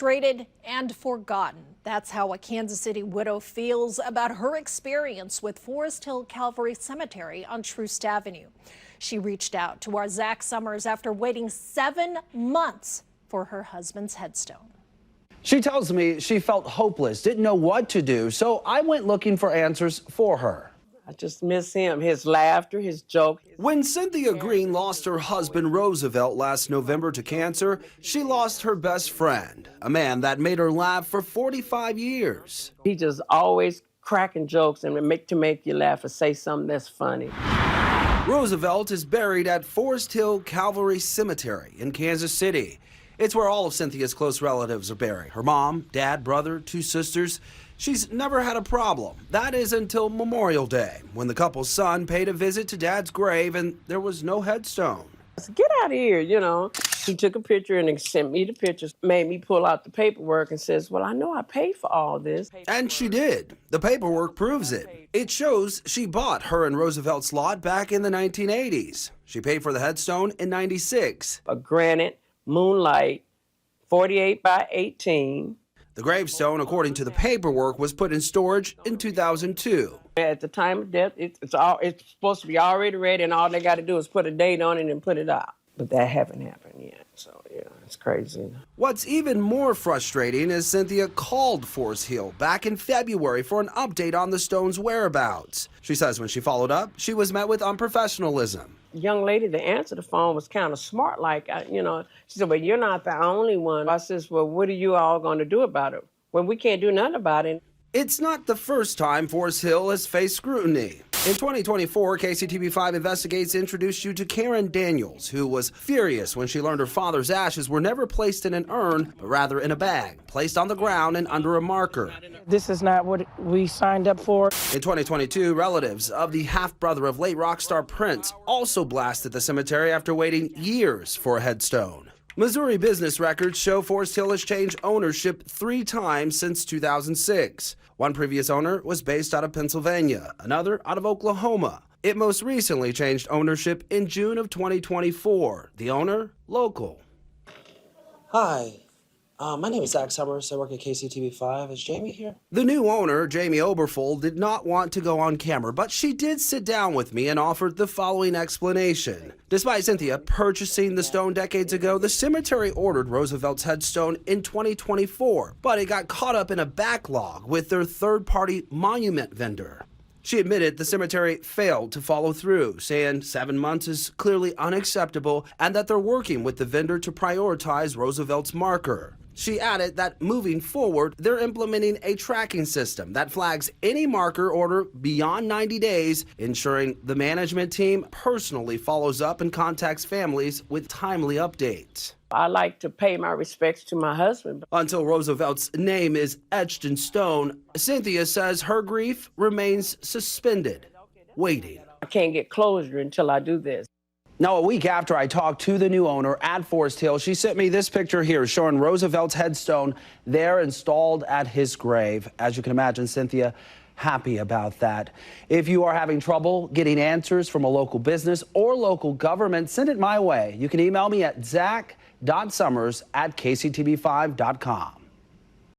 frustrated and forgotten. That's how a Kansas City widow feels about her experience with Forest Hill Calvary Cemetery on Troost Avenue. She reached out to our Zach Summers after waiting 7 months for her husband's headstone. She tells me she felt hopeless, didn't know what to do, so I went looking for answers for her. I just miss him, his laughter, his joke. When Cynthia Green lost her husband Roosevelt last November to cancer, she lost her best friend, a man that made her laugh for 45 years. He just always cracking jokes and to make you laugh or say something that's funny. Roosevelt is buried at Forest Hill Calvary Cemetery in Kansas City. It's where all of Cynthia's close relatives are buried. Her mom, dad, brother, 2 sisters. She's never had a problem. That is until Memorial Day, when the couple's son paid a visit to Dad's grave and there was no headstone. I said, get out of here, you know. He took a picture and sent me the pictures, made me pull out the paperwork and says, well, I know I paid for all this. And she did. The paperwork proves it. It shows she bought her and Roosevelt's lot back in the 1980s. She paid for the headstone in '96. A granite, moonlight, 48 by 18. The gravestone, according to the paperwork, was put in storage in 2002. At the time of death, it's supposed to be already ready, and all they got to do is put a date on it and put it out. But that haven't happened yet, so yeah, it's crazy. What's even more frustrating is Cynthia called Forest Hill back in February for an update on the stone's whereabouts. She says when she followed up, she was met with unprofessionalism. Young lady that answered the phone was kind of smart, she said, well, you're not the only one. I says, well, what are you all going to do about it? Well, we can't do nothing about it. It's not the first time Forest Hill has faced scrutiny. In 2024, KCTV5 Investigates introduced you to Karen Daniels, who was furious when she learned her father's ashes were never placed in an urn, but rather in a bag, placed on the ground and under a marker. This is not what we signed up for. In 2022, relatives of the half-brother of late rock star Prince also blasted the cemetery after waiting years for a headstone. Missouri business records show Forest Hill has changed ownership 3 times since 2006. One previous owner was based out of Pennsylvania, another out of Oklahoma. It most recently changed ownership in June of 2024. The owner, local. Hi, my name is Zach Summers. I work at KCTV5. Is Jamie here? The new owner, Jamie Oberfold, did not want to go on camera, but she did sit down with me and offered the following explanation. Despite Cynthia purchasing the stone decades ago, the cemetery ordered Roosevelt's headstone in 2024, but it got caught up in a backlog with their third-party monument vendor. She admitted the cemetery failed to follow through, saying 7 months is clearly unacceptable and that they're working with the vendor to prioritize Roosevelt's marker. She added that moving forward, they're implementing a tracking system that flags any marker order beyond 90 days, ensuring the management team personally follows up and contacts families with timely updates. I like to pay my respects to my husband. Until Roosevelt's name is etched in stone, Cynthia says her grief remains suspended, waiting. I can't get closure until I do this. Now, a week after I talked to the new owner at Forest Hill, she sent me this picture here showing Roosevelt's headstone there installed at his grave. As you can imagine, Cynthia, happy about that. If you are having trouble getting answers from a local business or local government, send it my way. You can email me at zach.summers@kctv5.com.